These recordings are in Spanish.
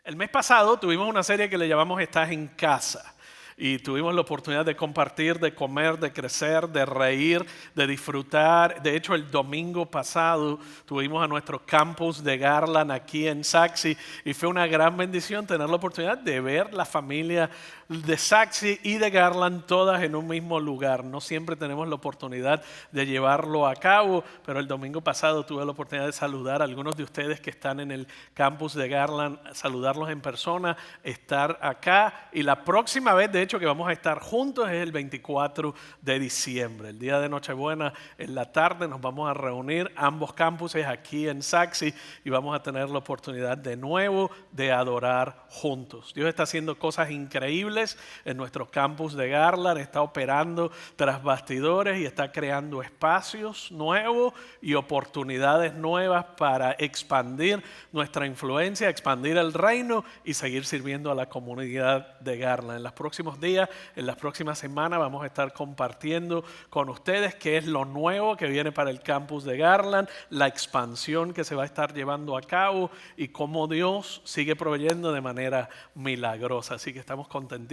El mes pasado tuvimos una serie que le llamamos Estás en Casa. Y tuvimos la oportunidad de compartir, de comer, de crecer, de reír, de disfrutar. De hecho, el domingo pasado tuvimos a nuestro campus de Garland aquí en Saxi y fue una gran bendición tener la oportunidad de ver la familia de Saxi y de Garland todas en un mismo lugar. No siempre tenemos la oportunidad de llevarlo a cabo, pero el domingo pasado tuve la oportunidad de saludar a algunos de ustedes que están en el campus de Garland, saludarlos en persona, estar acá. Y la próxima vez, de hecho, que vamos a estar juntos es el 24 de diciembre. El día de Nochebuena, en la tarde, nos vamos a reunir ambos campuses aquí en Saxi y vamos a tener la oportunidad de nuevo de adorar juntos. Dios está haciendo cosas increíbles en nuestro campus de Garland, está operando tras bastidores y está creando espacios nuevos y oportunidades nuevas para expandir nuestra influencia, expandir el reino y seguir sirviendo a la comunidad de Garland. En los próximos días, en las próximas semanas vamos a estar compartiendo con ustedes qué es lo nuevo que viene para el campus de Garland, la expansión que se va a estar llevando a cabo y cómo Dios sigue proveyendo de manera milagrosa. Así que estamos contentísimos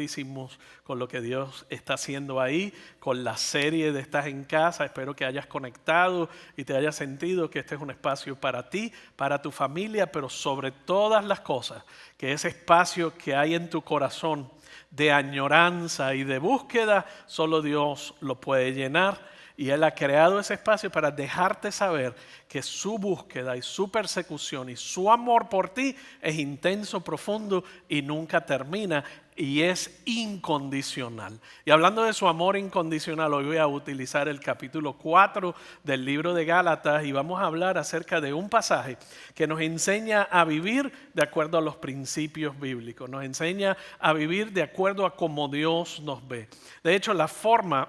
con lo que Dios está haciendo ahí, con la serie de Estás en Casa. Espero que hayas conectado y te hayas sentido que este es un espacio para ti, para tu familia, pero sobre todas las cosas, que ese espacio que hay en tu corazón de añoranza y de búsqueda, solo Dios lo puede llenar. Y Él ha creado ese espacio para dejarte saber que su búsqueda y su persecución y su amor por ti es intenso, profundo y nunca termina y es incondicional. Y hablando de su amor incondicional, hoy voy a utilizar el capítulo 4 del libro de Gálatas y vamos a hablar acerca de un pasaje que nos enseña a vivir de acuerdo a los principios bíblicos, nos enseña a vivir de acuerdo a cómo Dios nos ve. De hecho, la forma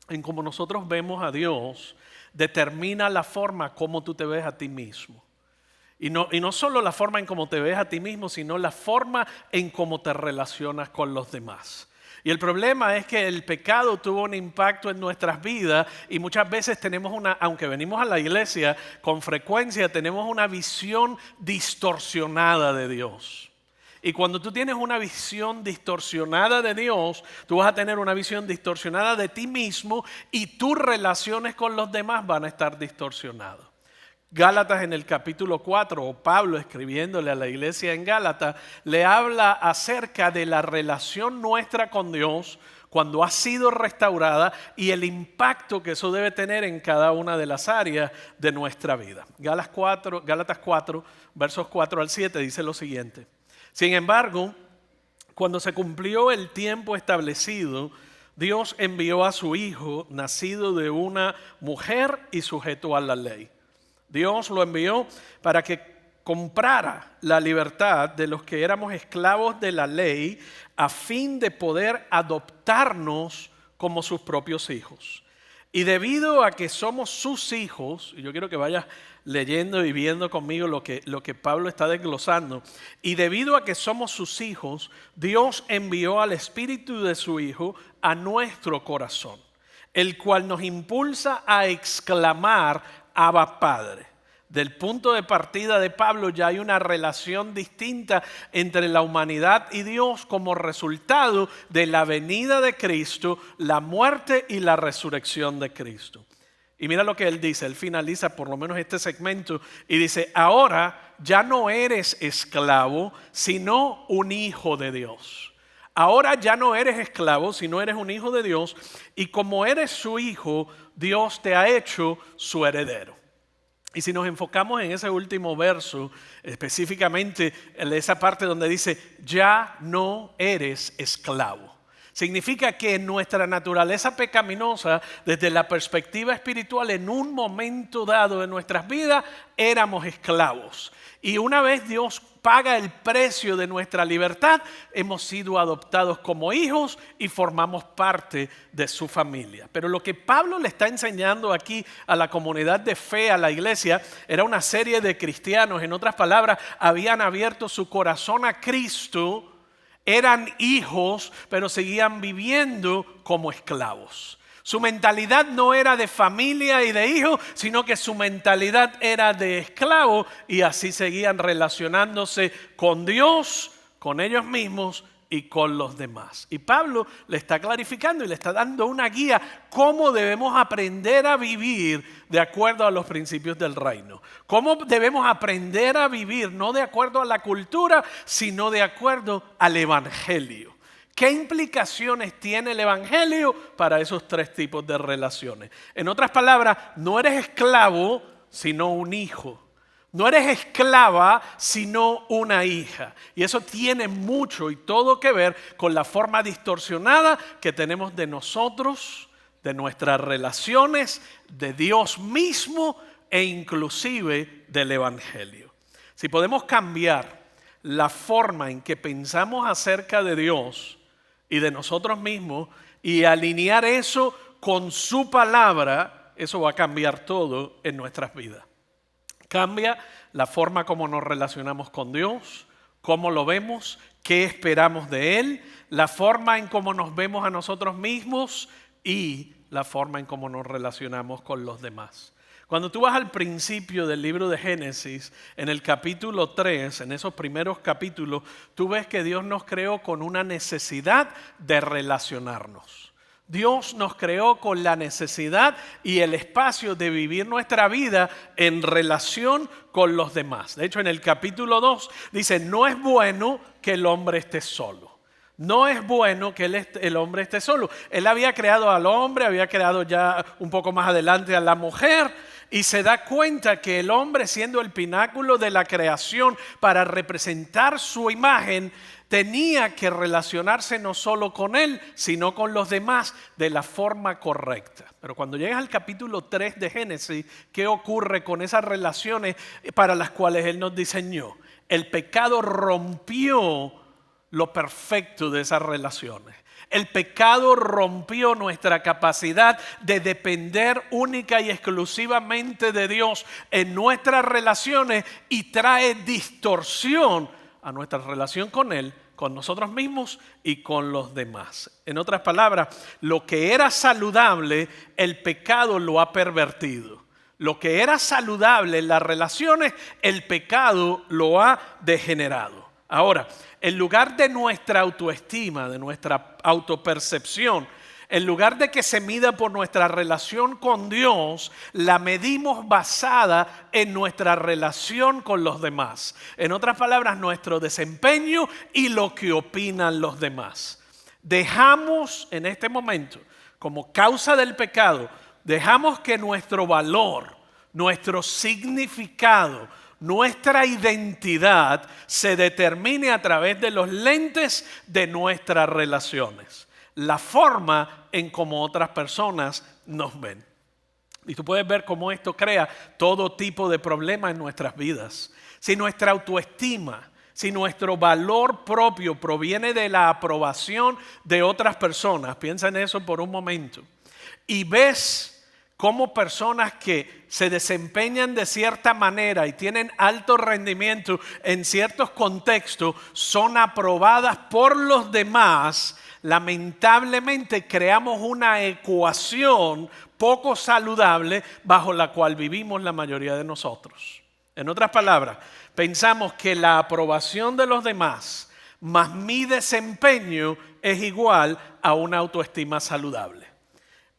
en cómo nosotros vemos a Dios determina la forma como tú te ves a ti mismo. Y no solo la forma en cómo te ves a ti mismo, sino la forma en cómo te relacionas con los demás. Y el problema es que el pecado tuvo un impacto en nuestras vidas y muchas veces tenemos aunque venimos a la iglesia, con frecuencia tenemos una visión distorsionada de Dios. Y cuando tú tienes una visión distorsionada de Dios, tú vas a tener una visión distorsionada de ti mismo y tus relaciones con los demás van a estar distorsionadas. Gálatas en el capítulo 4, o Pablo escribiéndole a la iglesia en Gálatas, le habla acerca de la relación nuestra con Dios cuando ha sido restaurada y el impacto que eso debe tener en cada una de las áreas de nuestra vida. Gálatas 4, versos 4 al 7 dice lo siguiente. Sin embargo, cuando se cumplió el tiempo establecido, Dios envió a su Hijo, nacido de una mujer y sujeto a la ley. Dios lo envió para que comprara la libertad de los que éramos esclavos de la ley a fin de poder adoptarnos como sus propios hijos. Y debido a que somos sus hijos, y yo quiero que vayas leyendo y viendo conmigo lo que Pablo está desglosando, y debido a que somos sus hijos, Dios envió al Espíritu de su Hijo a nuestro corazón, el cual nos impulsa a exclamar, Abba Padre. Del punto de partida de Pablo ya hay una relación distinta entre la humanidad y Dios como resultado de la venida de Cristo, la muerte y la resurrección de Cristo. Y mira lo que él dice, él finaliza por lo menos este segmento y dice, ahora ya no eres esclavo, sino un hijo de Dios. Ahora ya no eres esclavo, sino eres un hijo de Dios y como eres su hijo, Dios te ha hecho su heredero. Y si nos enfocamos en ese último verso, específicamente en esa parte donde dice, ya no eres esclavo. Significa que en nuestra naturaleza pecaminosa, desde la perspectiva espiritual, en un momento dado de nuestras vidas, éramos esclavos. Y una vez Dios paga el precio de nuestra libertad, hemos sido adoptados como hijos y formamos parte de su familia. Pero lo que Pablo le está enseñando aquí a la comunidad de fe, a la iglesia, era una serie de cristianos, en otras palabras, habían abierto su corazón a Cristo, eran hijos, pero seguían viviendo como esclavos. Su mentalidad no era de familia y de hijo, sino que su mentalidad era de esclavo y así seguían relacionándose con Dios, con ellos mismos y con los demás. Y Pablo le está clarificando y le está dando una guía cómo debemos aprender a vivir de acuerdo a los principios del reino. Cómo debemos aprender a vivir no de acuerdo a la cultura, sino de acuerdo al evangelio. ¿Qué implicaciones tiene el evangelio para esos tres tipos de relaciones? En otras palabras, no eres esclavo, sino un hijo. No eres esclava, sino una hija. Y eso tiene mucho y todo que ver con la forma distorsionada que tenemos de nosotros, de nuestras relaciones, de Dios mismo e inclusive del evangelio. Si podemos cambiar la forma en que pensamos acerca de Dios y de nosotros mismos y alinear eso con su palabra, eso va a cambiar todo en nuestras vidas. Cambia la forma como nos relacionamos con Dios, cómo lo vemos, qué esperamos de Él, la forma en cómo nos vemos a nosotros mismos y la forma en cómo nos relacionamos con los demás. Cuando tú vas al principio del libro de Génesis, en el capítulo 3, en esos primeros capítulos, tú ves que Dios nos creó con una necesidad de relacionarnos. Dios nos creó con la necesidad y el espacio de vivir nuestra vida en relación con los demás. De hecho, en el capítulo 2 dice, no es bueno que el hombre esté solo. No es bueno que el hombre esté solo. Él había creado al hombre, había creado ya un poco más adelante a la mujer y se da cuenta que el hombre, siendo el pináculo de la creación para representar su imagen, tenía que relacionarse no solo con él, sino con los demás de la forma correcta. Pero cuando llegas al capítulo 3 de Génesis, ¿qué ocurre con esas relaciones para las cuales él nos diseñó? El pecado rompió lo perfecto de esas relaciones. El pecado rompió nuestra capacidad de depender única y exclusivamente de Dios en nuestras relaciones y trae distorsión a nuestra relación con Él, con nosotros mismos y con los demás. En otras palabras, lo que era saludable, el pecado lo ha pervertido. Lo que era saludable en las relaciones, el pecado lo ha degenerado. Ahora, en lugar de nuestra autoestima, de nuestra autopercepción, en lugar de que se mida por nuestra relación con Dios, la medimos basada en nuestra relación con los demás. En otras palabras, nuestro desempeño y lo que opinan los demás. Dejamos en este momento, como causa del pecado, dejamos que nuestro valor, nuestro significado, nuestra identidad se determine a través de los lentes de nuestras relaciones. La forma en cómo otras personas nos ven. Y tú puedes ver cómo esto crea todo tipo de problemas en nuestras vidas. Si nuestra autoestima, si nuestro valor propio proviene de la aprobación de otras personas, piensa en eso por un momento, y ves cómo personas que se desempeñan de cierta manera y tienen alto rendimiento en ciertos contextos son aprobadas por los demás, lamentablemente creamos una ecuación poco saludable bajo la cual vivimos la mayoría de nosotros. En otras palabras, pensamos que la aprobación de los demás más mi desempeño es igual a una autoestima saludable.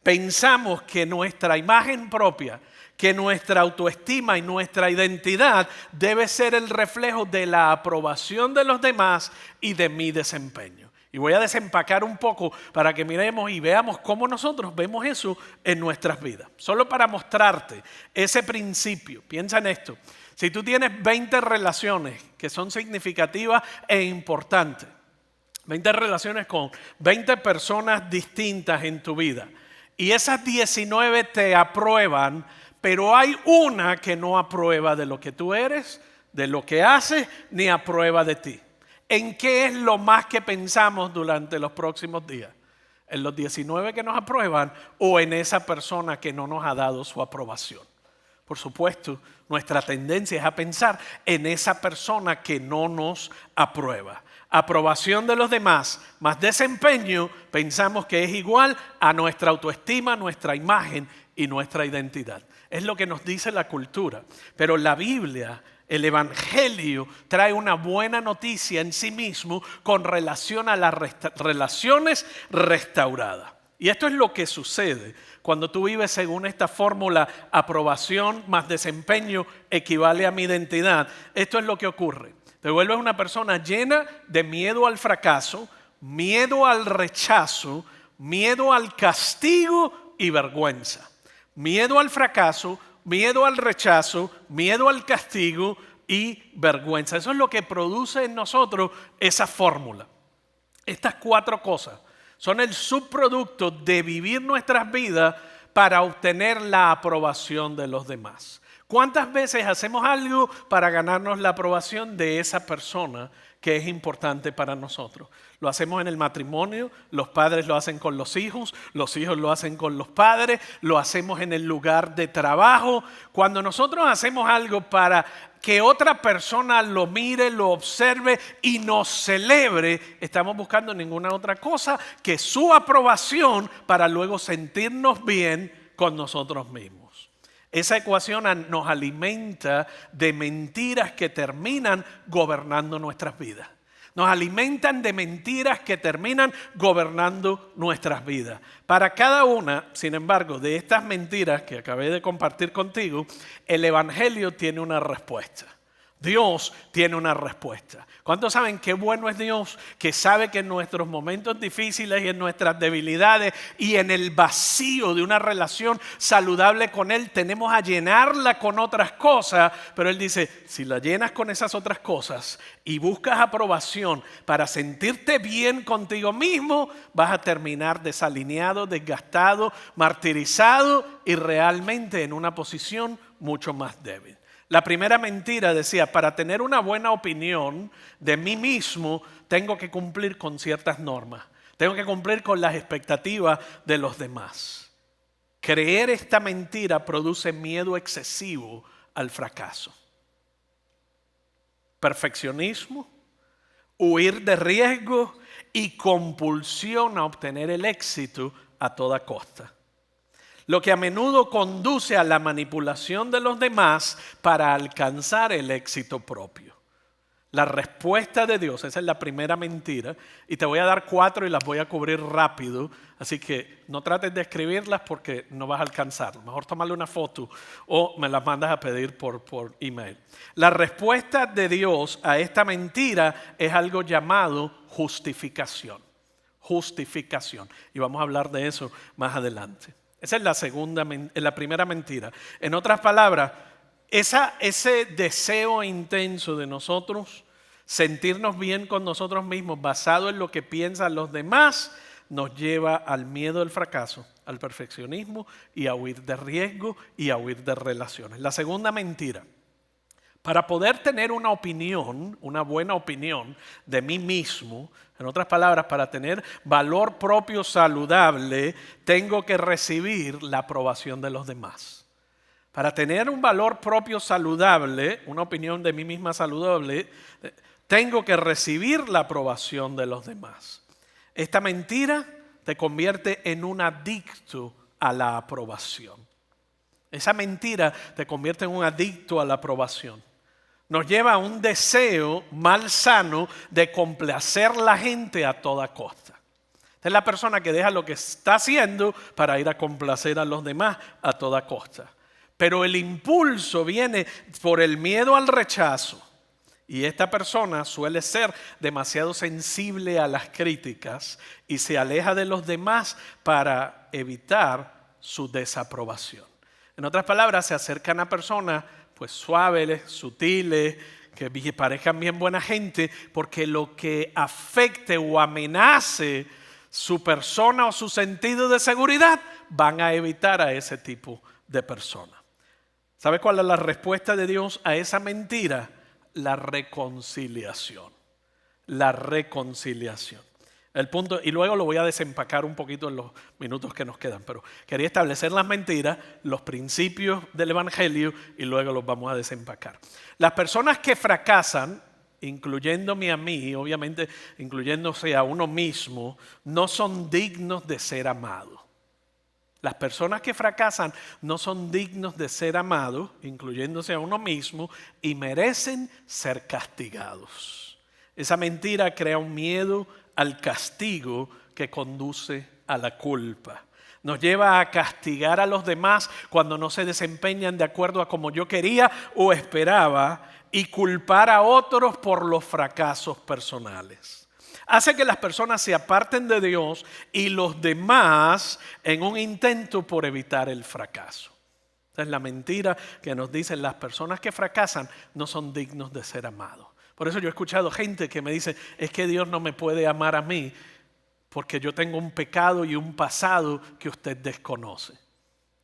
Pensamos que nuestra imagen propia, que nuestra autoestima y nuestra identidad debe ser el reflejo de la aprobación de los demás y de mi desempeño. Y voy a desempacar un poco para que miremos y veamos cómo nosotros vemos eso en nuestras vidas. Solo para mostrarte ese principio, piensa en esto. Si tú tienes 20 relaciones que son significativas e importantes, 20 relaciones con 20 personas distintas en tu vida, y esas 19 te aprueban, pero hay una que no aprueba de lo que tú eres, de lo que haces, ni aprueba de ti. ¿En qué es lo más que pensamos durante los próximos días? ¿En los 19 que nos aprueban o en esa persona que no nos ha dado su aprobación? Por supuesto, nuestra tendencia es a pensar en esa persona que no nos aprueba. Aprobación de los demás más desempeño, pensamos que es igual a nuestra autoestima, nuestra imagen y nuestra identidad. Es lo que nos dice la cultura. Pero la Biblia, el Evangelio, trae una buena noticia en sí mismo con relación a las relaciones restauradas. Y esto es lo que sucede cuando tú vives según esta fórmula: aprobación más desempeño equivale a mi identidad. Esto es lo que ocurre. Te vuelves una persona llena de miedo al fracaso, miedo al rechazo, miedo al castigo y vergüenza. Miedo al fracaso, miedo al rechazo, miedo al castigo y vergüenza. Eso es lo que produce en nosotros esa fórmula. Estas 4 cosas son el subproducto de vivir nuestras vidas para obtener la aprobación de los demás. ¿Cuántas veces hacemos algo para ganarnos la aprobación de esa persona que es importante para nosotros? Lo hacemos en el matrimonio, los padres lo hacen con los hijos lo hacen con los padres, lo hacemos en el lugar de trabajo. Cuando nosotros hacemos algo para que otra persona lo mire, lo observe y nos celebre, estamos buscando ninguna otra cosa que su aprobación para luego sentirnos bien con nosotros mismos. Esa ecuación nos alimenta de mentiras que terminan gobernando nuestras vidas. Nos alimentan de mentiras que terminan gobernando nuestras vidas. Para cada una, sin embargo, de estas mentiras que acabé de compartir contigo, el Evangelio tiene una respuesta. Dios tiene una respuesta. ¿Cuántos saben qué bueno es Dios? Que sabe que en nuestros momentos difíciles y en nuestras debilidades y en el vacío de una relación saludable con Él, tenemos a llenarla con otras cosas. Pero Él dice, si la llenas con esas otras cosas y buscas aprobación para sentirte bien contigo mismo, vas a terminar desalineado, desgastado, martirizado y realmente en una posición mucho más débil. La primera mentira decía: para tener una buena opinión de mí mismo, tengo que cumplir con ciertas normas. Tengo que cumplir con las expectativas de los demás. Creer esta mentira produce miedo excesivo al fracaso. Perfeccionismo, huir de riesgo y compulsión a obtener el éxito a toda costa. Lo que a menudo conduce a la manipulación de los demás para alcanzar el éxito propio. La respuesta de Dios, esa es la primera mentira, y te voy a dar 4 y las voy a cubrir rápido, así que no trates de escribirlas porque no vas a alcanzarlo. Mejor tomarle una foto o me las mandas a pedir por email. La respuesta de Dios a esta mentira es algo llamado justificación. Justificación. Y vamos a hablar de eso más adelante. Esa es la primera mentira. En otras palabras, ese deseo intenso de nosotros sentirnos bien con nosotros mismos basado en lo que piensan los demás nos lleva al miedo del fracaso, al perfeccionismo y a huir de riesgo y a huir de relaciones. La segunda mentira: para poder tener una opinión, una buena opinión de mí mismo, en otras palabras, para tener valor propio saludable, tengo que recibir la aprobación de los demás. Para tener un valor propio saludable, una opinión de mí misma saludable, tengo que recibir la aprobación de los demás. Esta mentira te convierte en un adicto a la aprobación. Esa mentira te convierte en un adicto a la aprobación. Nos lleva a un deseo malsano de complacer a la gente a toda costa. Esta es la persona que deja lo que está haciendo para ir a complacer a los demás a toda costa. Pero el impulso viene por el miedo al rechazo. Y esta persona suele ser demasiado sensible a las críticas y se aleja de los demás para evitar su desaprobación. En otras palabras, se acercan a personas pues suaves, sutiles, que parezcan bien buena gente, porque lo que afecte o amenace su persona o su sentido de seguridad, van a evitar a ese tipo de persona. ¿Sabes cuál es la respuesta de Dios a esa mentira? La reconciliación. La reconciliación. El punto, y luego lo voy a desempacar un poquito en los minutos que nos quedan, pero quería establecer las mentiras, los principios del Evangelio y luego los vamos a desempacar. Las personas que fracasan incluyéndome a mí, obviamente incluyéndose a uno mismo, no son dignos de ser amados. Las personas que fracasan no son dignos de ser amados, incluyéndose a uno mismo, y merecen ser castigados. Esa mentira crea un miedo al castigo que conduce a la culpa. Nos lleva a castigar a los demás cuando no se desempeñan de acuerdo a como yo quería o esperaba y culpar a otros por los fracasos personales. Hace que las personas se aparten de Dios y los demás en un intento por evitar el fracaso. Esa es la mentira que nos dicen: las personas que fracasan no son dignos de ser amados. Por eso yo he escuchado gente que me dice: es que Dios no me puede amar a mí porque yo tengo un pecado y un pasado que usted desconoce.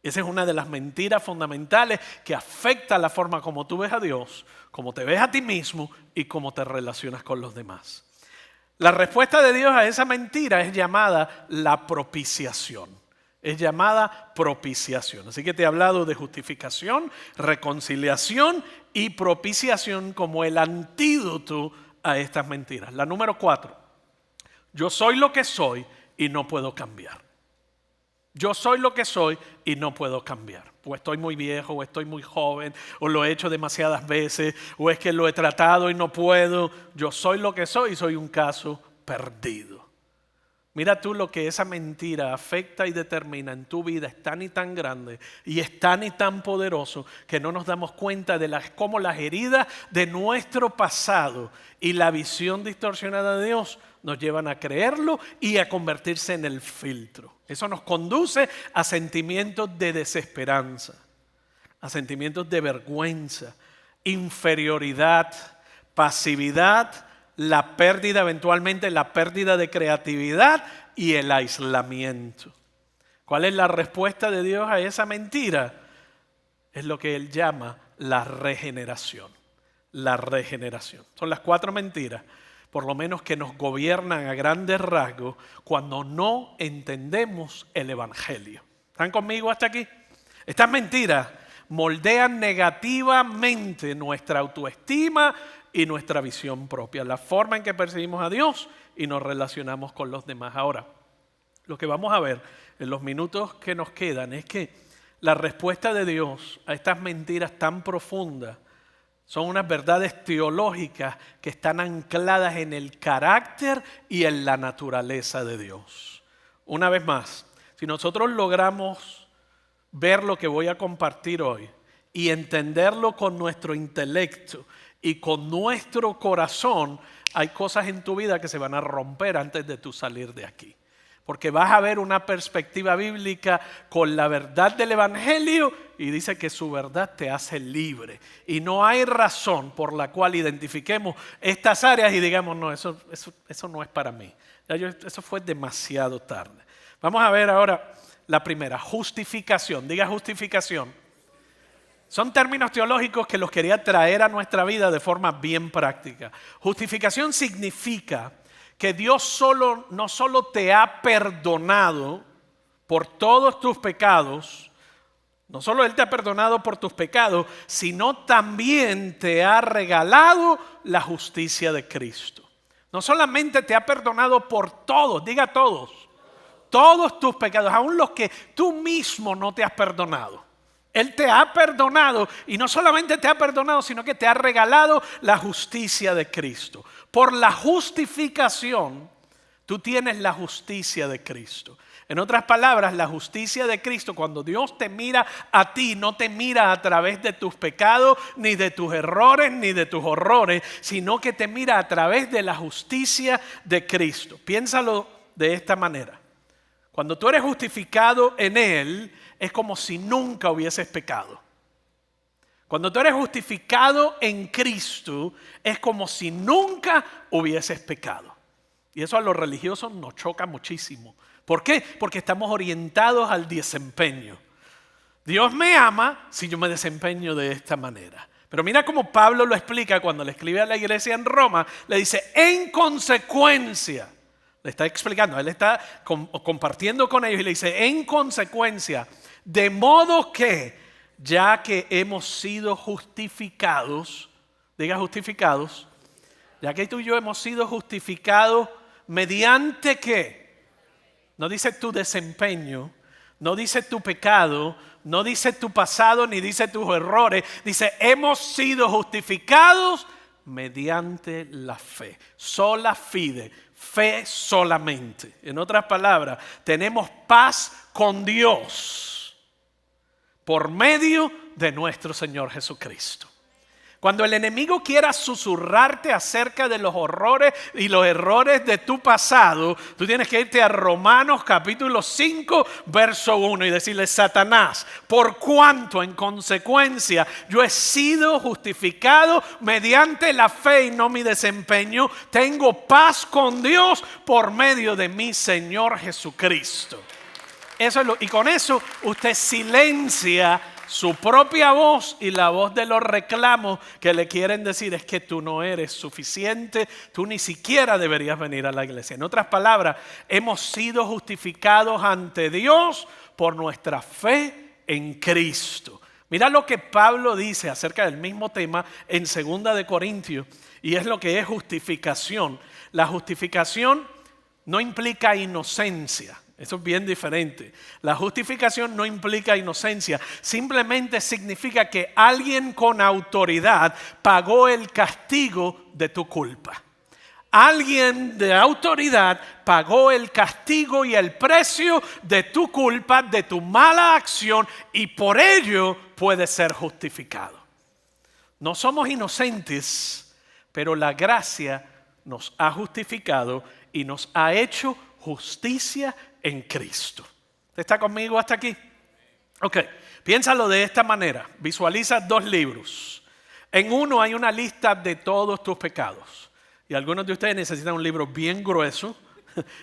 Esa es una de las mentiras fundamentales que afecta la forma como tú ves a Dios, como te ves a ti mismo y cómo te relacionas con los demás. La respuesta de Dios a esa mentira es llamada la propiciación. Es llamada propiciación. Así que te he hablado de justificación, reconciliación y propiciación como el antídoto a estas mentiras. La número 4. Yo soy lo que soy y no puedo cambiar. Yo soy lo que soy y no puedo cambiar. O estoy muy viejo, o estoy muy joven, o lo he hecho demasiadas veces, o es que lo he tratado y no puedo. Yo soy lo que soy y soy un caso perdido. Mira tú lo que esa mentira afecta y determina en tu vida. Es tan y tan grande y es tan y tan poderoso que no nos damos cuenta de cómo las heridas de nuestro pasado y la visión distorsionada de Dios nos llevan a creerlo y a convertirse en el filtro. Eso nos conduce a sentimientos de desesperanza, a sentimientos de vergüenza, inferioridad, pasividad, la pérdida, eventualmente la pérdida de creatividad y el aislamiento. ¿Cuál es la respuesta de Dios a esa mentira? Es lo que Él llama la regeneración. La regeneración. Son las 4 mentiras, por lo menos, que nos gobiernan a grandes rasgos cuando no entendemos el Evangelio. ¿Están conmigo hasta aquí? Estas mentiras moldean negativamente nuestra autoestima y nuestra visión propia, la forma en que percibimos a Dios y nos relacionamos con los demás. Ahora, lo que vamos a ver en los minutos que nos quedan es que la respuesta de Dios a estas mentiras tan profundas son unas verdades teológicas que están ancladas en el carácter y en la naturaleza de Dios. Una vez más, si nosotros logramos ver lo que voy a compartir hoy y entenderlo con nuestro intelecto y con nuestro corazón, hay cosas en tu vida que se van a romper antes de tú salir de aquí. Porque vas a ver una perspectiva bíblica con la verdad del Evangelio y dice que su verdad te hace libre. Y no hay razón por la cual identifiquemos estas áreas y digamos: no, eso no es para mí. Eso fue demasiado tarde. Vamos a ver ahora la primera, justificación. Diga justificación. Son términos teológicos que los quería traer a nuestra vida de forma bien práctica. Justificación significa que Dios no solo te ha perdonado por todos tus pecados, no solo Él te ha perdonado por tus pecados, sino también te ha regalado la justicia de Cristo. No solamente te ha perdonado por todos, diga todos tus pecados, aun los que tú mismo no te has perdonado. Él te ha perdonado y no solamente te ha perdonado, sino que te ha regalado la justicia de Cristo. Por la justificación, tú tienes la justicia de Cristo. En otras palabras, la justicia de Cristo, cuando Dios te mira a ti, no te mira a través de tus pecados, ni de tus errores, ni de tus horrores, sino que te mira a través de la justicia de Cristo. Piénsalo de esta manera. Cuando tú eres justificado en Él, es como si nunca hubieses pecado. Cuando tú eres justificado en Cristo, es como si nunca hubieses pecado. Y eso a los religiosos nos choca muchísimo. ¿Por qué? Porque estamos orientados al desempeño. Dios me ama si yo me desempeño de esta manera. Pero mira cómo Pablo lo explica cuando le escribe a la iglesia en Roma. Le dice: en consecuencia. Le está explicando, él está compartiendo con ellos y le dice: en consecuencia, de modo que, ya que hemos sido justificados, diga justificados, ya que tú y yo hemos sido justificados mediante ¿qué? No dice tu desempeño, no dice tu pecado, no dice tu pasado ni dice tus errores. Dice hemos sido justificados mediante la fe. Sola fide, fe solamente. En otras palabras, tenemos paz con Dios por medio de nuestro Señor Jesucristo. Cuando el enemigo quiera susurrarte acerca de los horrores y los errores de tu pasado, tú tienes que irte a Romanos capítulo 5, verso 1 y decirle: Satanás, por cuanto en consecuencia yo he sido justificado mediante la fe y no mi desempeño, tengo paz con Dios por medio de mi Señor Jesucristo. Eso es y con eso usted silencia su propia voz y la voz de los reclamos que le quieren decir es que tú no eres suficiente, tú ni siquiera deberías venir a la iglesia. En otras palabras, hemos sido justificados ante Dios por nuestra fe en Cristo. Mira lo que Pablo dice acerca del mismo tema en 2 de Corintios, y es lo que es justificación. La justificación no implica inocencia. Eso es bien diferente. La justificación no implica inocencia. Simplemente significa que alguien con autoridad pagó el castigo de tu culpa. Alguien de autoridad pagó el castigo y el precio de tu culpa, de tu mala acción, y por ello puede ser justificado. No somos inocentes, pero la gracia nos ha justificado y nos ha hecho justicia en Cristo. ¿Está conmigo hasta aquí? Ok, piénsalo de esta manera. Visualiza 2 libros. En uno hay una lista de todos tus pecados. Y algunos de ustedes necesitan un libro bien grueso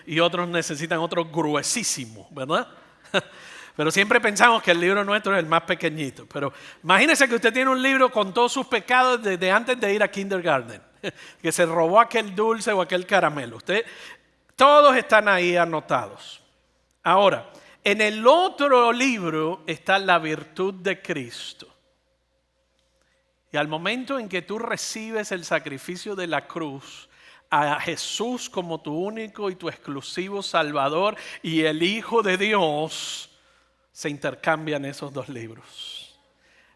y otros necesitan otro gruesísimo, ¿verdad? Pero siempre pensamos que el libro nuestro es el más pequeñito. Pero imagínese que usted tiene un libro con todos sus pecados desde antes de ir a kindergarten. Que se robó aquel dulce o aquel caramelo. Todos están ahí anotados. Ahora, en el otro libro está la virtud de Cristo. Y al momento en que tú recibes el sacrificio de la cruz, a Jesús como tu único y tu exclusivo Salvador y el Hijo de Dios, se intercambian esos 2 libros.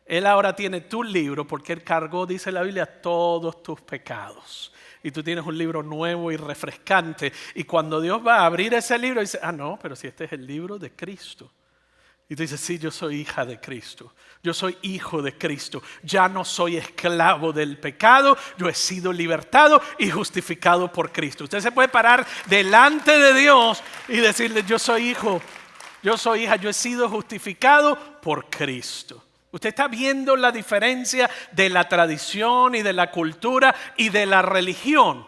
Él ahora tiene tu libro porque Él cargó, dice la Biblia, todos tus pecados. Y tú tienes un libro nuevo y refrescante. Y cuando Dios va a abrir ese libro, dice: no, pero si este es el libro de Cristo. Y tú dices: sí, yo soy hija de Cristo. Yo soy hijo de Cristo. Ya no soy esclavo del pecado. Yo he sido libertado y justificado por Cristo. Usted se puede parar delante de Dios y decirle: yo soy hijo, yo soy hija, yo he sido justificado por Cristo. Usted está viendo la diferencia de la tradición y de la cultura y de la religión.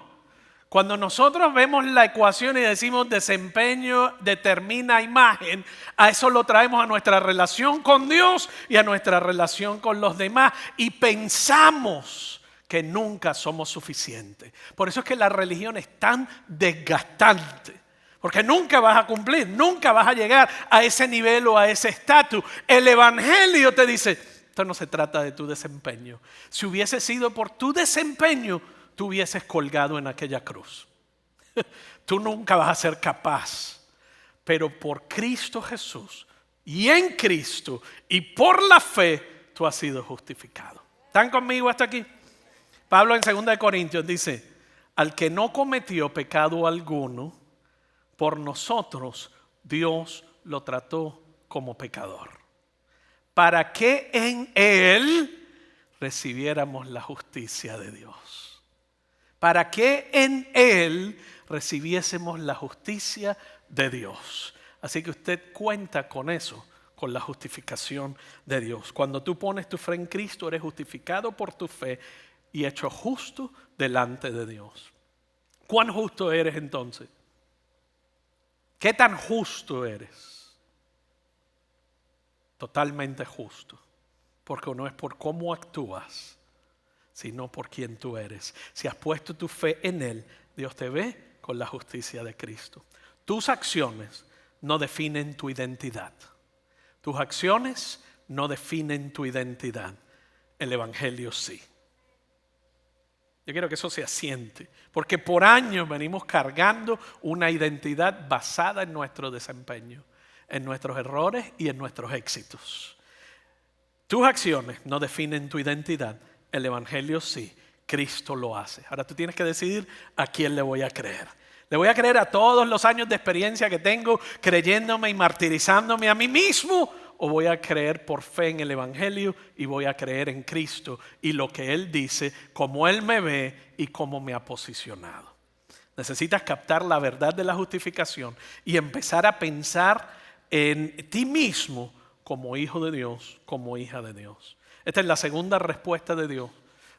Cuando nosotros vemos la ecuación y decimos desempeño determina imagen, a eso lo traemos a nuestra relación con Dios y a nuestra relación con los demás. Y pensamos que nunca somos suficientes. Por eso es que la religión es tan desgastante. Porque nunca vas a cumplir, nunca vas a llegar a ese nivel o a ese estatus. El evangelio te dice: esto no se trata de tu desempeño. Si hubiese sido por tu desempeño, tú hubieses colgado en aquella cruz. Tú nunca vas a ser capaz. Pero por Cristo Jesús y en Cristo y por la fe, tú has sido justificado. ¿Están conmigo hasta aquí? Pablo en 2 de Corintios dice: al que no cometió pecado alguno, por nosotros Dios lo trató como pecador, para que en Él recibiéramos la justicia de Dios. Para que en Él recibiésemos la justicia de Dios. Así que usted cuenta con eso, con la justificación de Dios. Cuando tú pones tu fe en Cristo, eres justificado por tu fe y hecho justo delante de Dios. ¿Cuán justo eres entonces? ¿Qué tan justo eres? Totalmente justo. Porque no es por cómo actúas, sino por quién tú eres. Si has puesto tu fe en Él, Dios te ve con la justicia de Cristo. Tus acciones no definen tu identidad. Tus acciones no definen tu identidad. El Evangelio sí. Yo quiero que eso se asiente, porque por años venimos cargando una identidad basada en nuestro desempeño, en nuestros errores y en nuestros éxitos. Tus acciones no definen tu identidad, el Evangelio sí, Cristo lo hace. Ahora tú tienes que decidir a quién le voy a creer. ¿Le voy a creer a todos los años de experiencia que tengo creyéndome y martirizándome a mí mismo? ¿O voy a creer por fe en el Evangelio y voy a creer en Cristo y lo que Él dice, cómo Él me ve y cómo me ha posicionado? Necesitas captar la verdad de la justificación y empezar a pensar en ti mismo como hijo de Dios, como hija de Dios. Esta es la segunda respuesta de Dios,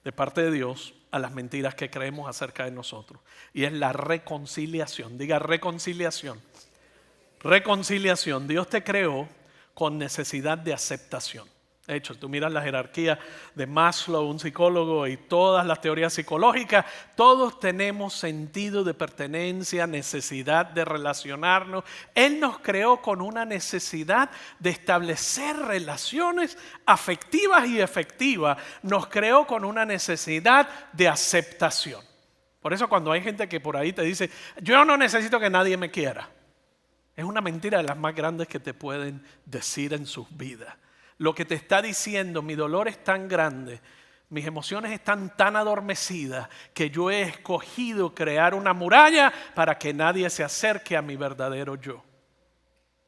de parte de Dios, a las mentiras que creemos acerca de nosotros. Y es la reconciliación. Diga reconciliación. Reconciliación. Dios te creó con necesidad de aceptación. De hecho, tú miras la jerarquía de Maslow, un psicólogo, y todas las teorías psicológicas, todos tenemos sentido de pertenencia, necesidad de relacionarnos. Él nos creó con una necesidad de establecer relaciones afectivas y efectivas. Nos creó con una necesidad de aceptación. Por eso cuando hay gente que por ahí te dice, yo no necesito que nadie me quiera, es una mentira de las más grandes que te pueden decir en sus vidas. Lo que te está diciendo, mi dolor es tan grande, mis emociones están tan adormecidas que yo he escogido crear una muralla para que nadie se acerque a mi verdadero yo.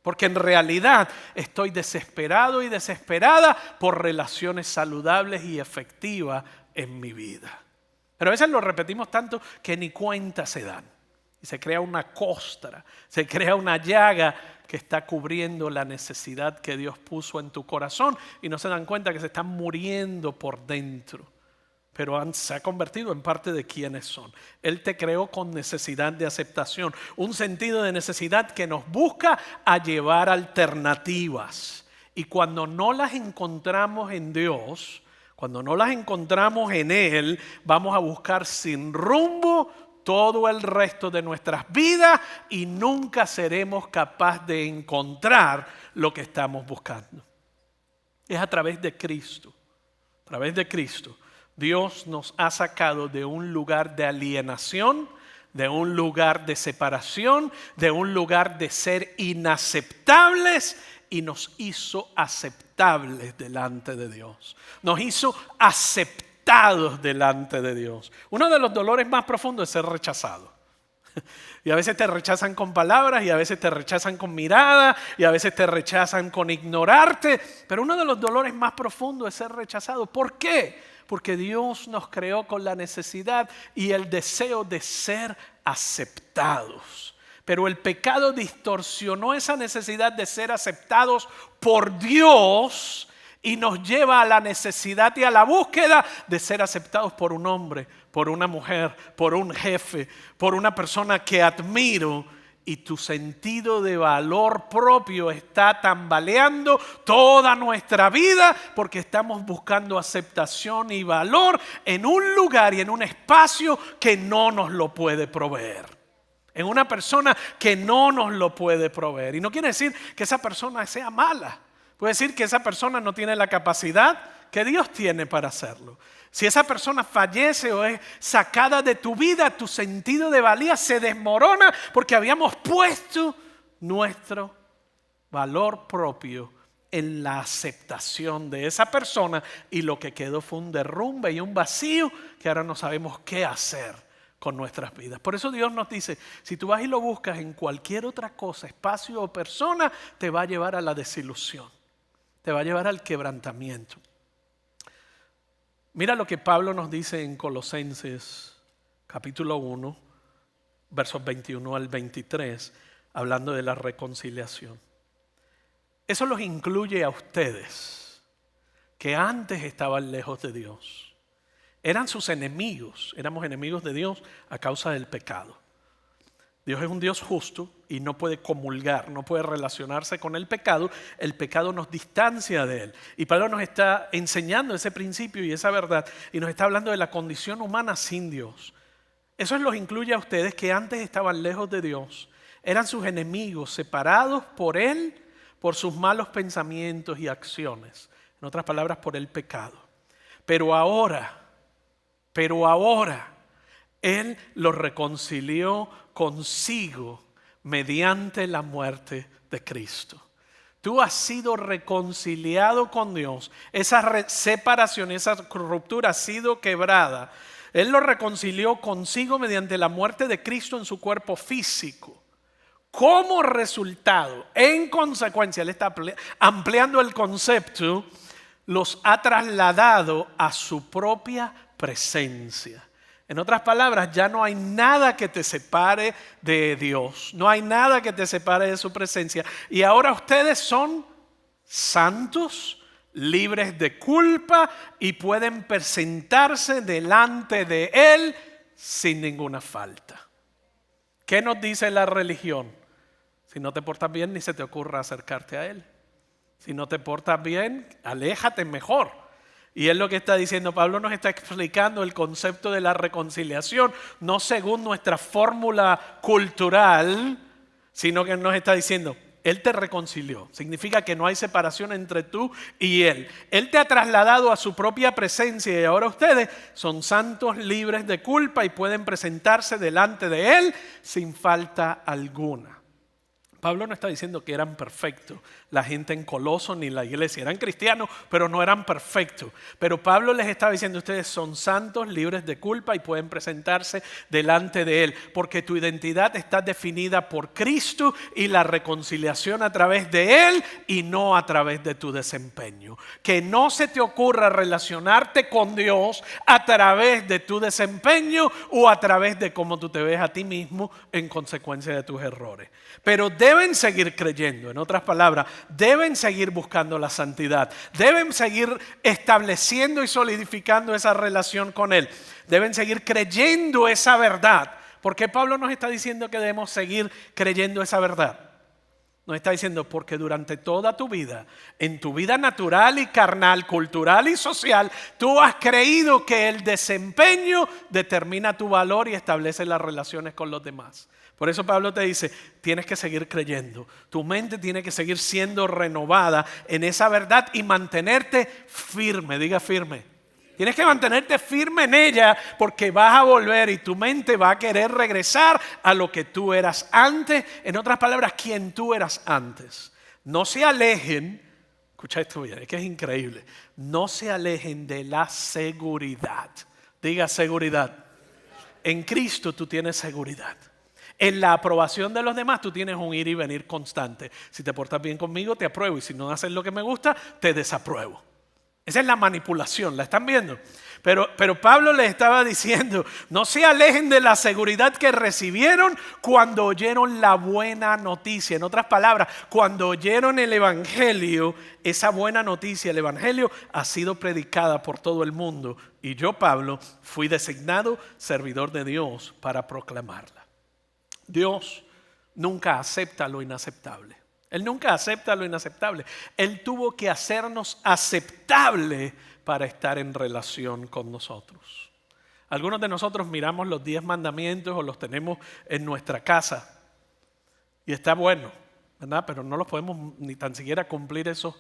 Porque en realidad estoy desesperado y desesperada por relaciones saludables y efectivas en mi vida. Pero a veces lo repetimos tanto que ni cuenta se dan. Y se crea una costra, se crea una llaga que está cubriendo la necesidad que Dios puso en tu corazón y no se dan cuenta que se están muriendo por dentro. Pero se ha convertido en parte de quienes son. Él te creó con necesidad de aceptación, un sentido de necesidad que nos busca a llevar alternativas. Y cuando no las encontramos en Dios, cuando no las encontramos en Él, vamos a buscar sin rumbo todo el resto de nuestras vidas y nunca seremos capaces de encontrar lo que estamos buscando. Es a través de Cristo. A través de Cristo, Dios nos ha sacado de un lugar de alienación, de un lugar de separación, de un lugar de ser inaceptables y nos hizo aceptables delante de Dios. Nos hizo aceptables delante de Dios. Uno de los dolores más profundos es ser rechazado. Y a veces te rechazan con palabras, y a veces te rechazan con mirada, y a veces te rechazan con ignorarte. Pero uno de los dolores más profundos es ser rechazado. ¿Por qué? Porque Dios nos creó con la necesidad y el deseo de ser aceptados. Pero el pecado distorsionó esa necesidad de ser aceptados por Dios y nos lleva a la necesidad y a la búsqueda de ser aceptados por un hombre, por una mujer, por un jefe, por una persona que admiro. Y tu sentido de valor propio está tambaleando toda nuestra vida porque estamos buscando aceptación y valor en un lugar y en un espacio que no nos lo puede proveer. En una persona que no nos lo puede proveer. Y no quiere decir que esa persona sea mala. Puede decir que esa persona no tiene la capacidad que Dios tiene para hacerlo. Si esa persona fallece o es sacada de tu vida, tu sentido de valía se desmorona porque habíamos puesto nuestro valor propio en la aceptación de esa persona y lo que quedó fue un derrumbe y un vacío que ahora no sabemos qué hacer con nuestras vidas. Por eso Dios nos dice, si tú vas y lo buscas en cualquier otra cosa, espacio o persona, te va a llevar a la desilusión. Te va a llevar al quebrantamiento. Mira lo que Pablo nos dice en Colosenses capítulo 1, versos 21 al 23, hablando de la reconciliación. Eso los incluye a ustedes, que antes estaban lejos de Dios. Eran sus enemigos, éramos enemigos de Dios a causa del pecado. Dios es un Dios justo y no puede comulgar, no puede relacionarse con el pecado nos distancia de Él. Y Pablo nos está enseñando ese principio y esa verdad y nos está hablando de la condición humana sin Dios. Eso los incluye a ustedes que antes estaban lejos de Dios, eran sus enemigos, separados por Él, por sus malos pensamientos y acciones. En otras palabras, por el pecado. Pero ahora Pero ahora Él los reconcilió consigo mediante la muerte de Cristo. Tú has sido reconciliado con Dios. Esa separación, esa ruptura ha sido quebrada. Él lo reconcilió consigo mediante la muerte de Cristo en su cuerpo físico. Como resultado, en consecuencia, Él está ampliando el concepto, los ha trasladado a su propia presencia. En otras palabras, ya no hay nada que te separe de Dios. No hay nada que te separe de su presencia. Y ahora ustedes son santos, libres de culpa y pueden presentarse delante de Él sin ninguna falta. ¿Qué nos dice la religión? Si no te portas bien, ni se te ocurra acercarte a Él. Si no te portas bien, aléjate mejor. Y es lo que está diciendo Pablo, nos está explicando el concepto de la reconciliación, no según nuestra fórmula cultural, sino que nos está diciendo, Él te reconcilió. Significa que no hay separación entre tú y Él. Él te ha trasladado a su propia presencia y ahora ustedes son santos, libres de culpa y pueden presentarse delante de Él sin falta alguna. Pablo no está diciendo que eran perfectos la gente en Coloso ni la iglesia. Eran cristianos, pero no eran perfectos. Pero Pablo les está diciendo, ustedes son santos, libres de culpa y pueden presentarse delante de Él. Porque tu identidad está definida por Cristo y la reconciliación a través de Él y no a través de tu desempeño. Que no se te ocurra relacionarte con Dios a través de tu desempeño o a través de cómo tú te ves a ti mismo en consecuencia de tus errores. Pero deben seguir creyendo, en otras palabras, deben seguir buscando la santidad, deben seguir estableciendo y solidificando esa relación con Él, deben seguir creyendo esa verdad. ¿Por qué Pablo nos está diciendo que debemos seguir creyendo esa verdad? Nos está diciendo porque durante toda tu vida, en tu vida natural y carnal, cultural y social, tú has creído que el desempeño determina tu valor y establece las relaciones con los demás. Por eso Pablo te dice, tienes que seguir creyendo. Tu mente tiene que seguir siendo renovada en esa verdad y mantenerte firme, diga firme. Tienes que mantenerte firme en ella porque vas a volver y tu mente va a querer regresar a lo que tú eras antes. En otras palabras, quien tú eras antes. No se alejen, escucha esto bien, es que es increíble. No se alejen de la seguridad. Diga seguridad. En Cristo tú tienes seguridad. En la aprobación de los demás tú tienes un ir y venir constante. Si te portas bien conmigo, te apruebo. Y si no haces lo que me gusta, te desapruebo. Esa es la manipulación, ¿la están viendo? Pero Pablo les estaba diciendo, no se alejen de la seguridad que recibieron cuando oyeron la buena noticia. En otras palabras, cuando oyeron el evangelio, esa buena noticia, el evangelio ha sido predicada por todo el mundo. Y yo, Pablo, fui designado servidor de Dios para proclamarla. Dios nunca acepta lo inaceptable. Él nunca acepta lo inaceptable. Él tuvo que hacernos aceptable para estar en relación con nosotros. Algunos de nosotros miramos los 10 mandamientos o los tenemos en nuestra casa. Y está bueno, ¿verdad? Pero no los podemos ni tan siquiera cumplir esos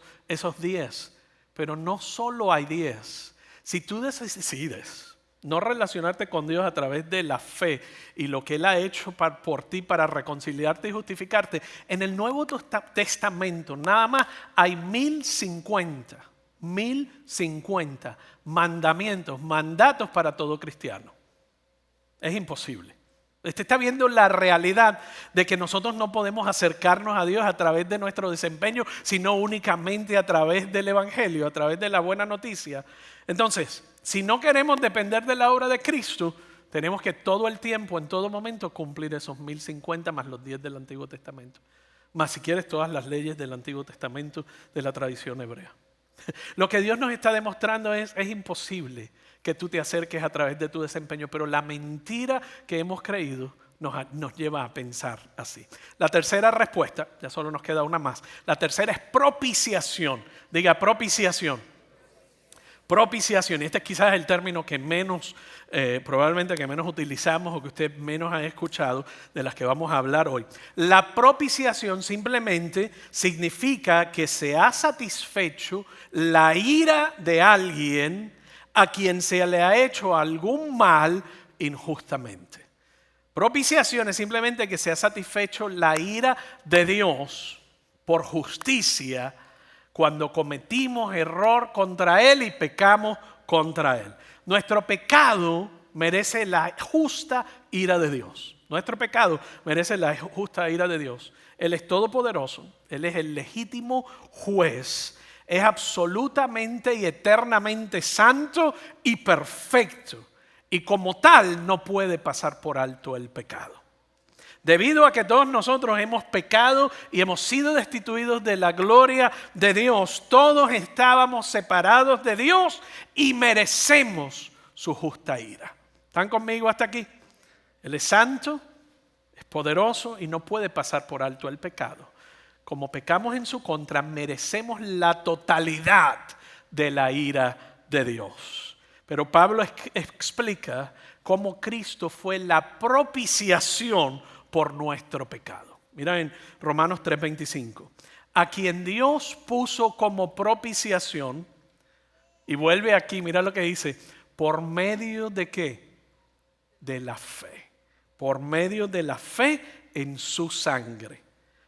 10. Pero no solo hay 10. Si tú decides no relacionarte con Dios a través de la fe y lo que Él ha hecho por ti para reconciliarte y justificarte, en el Nuevo Testamento nada más hay 1050 mandamientos, mandatos para todo cristiano. Es imposible. Usted está viendo la realidad de que nosotros no podemos acercarnos a Dios a través de nuestro desempeño, sino únicamente a través del evangelio, a través de la buena noticia. Entonces, si no queremos depender de la obra de Cristo, tenemos que todo el tiempo, en todo momento, cumplir esos 1050 más los 10 del Antiguo Testamento. Más si quieres todas las leyes del Antiguo Testamento de la tradición hebrea. Lo que Dios nos está demostrando es imposible que tú te acerques a través de tu desempeño, pero la mentira que hemos creído nos lleva a pensar así. La tercera respuesta, ya solo nos queda una más. La tercera es propiciación. Diga propiciación. Propiciación, y este es quizás el término que menos, probablemente que menos utilizamos o que usted menos ha escuchado de las que vamos a hablar hoy. La propiciación simplemente significa que se ha satisfecho la ira de alguien a quien se le ha hecho algún mal injustamente. Propiciación es simplemente que se ha satisfecho la ira de Dios por justicia cuando cometimos error contra Él y pecamos contra Él. Nuestro pecado merece la justa ira de Dios. Nuestro pecado merece la justa ira de Dios. Él es todopoderoso, Él es el legítimo juez, es absolutamente y eternamente santo y perfecto. Y como tal no puede pasar por alto el pecado. Debido a que todos nosotros hemos pecado y hemos sido destituidos de la gloria de Dios, todos estábamos separados de Dios y merecemos su justa ira. ¿Están conmigo hasta aquí? Él es santo, es poderoso y no puede pasar por alto el pecado. Como pecamos en su contra, merecemos la totalidad de la ira de Dios. Pero Pablo explica cómo Cristo fue la propiciación por nuestro pecado. Mira en Romanos 3:25. A quien Dios puso como propiciación, y vuelve aquí, mira lo que dice, ¿por medio de qué? De la fe. Por medio de la fe en su sangre,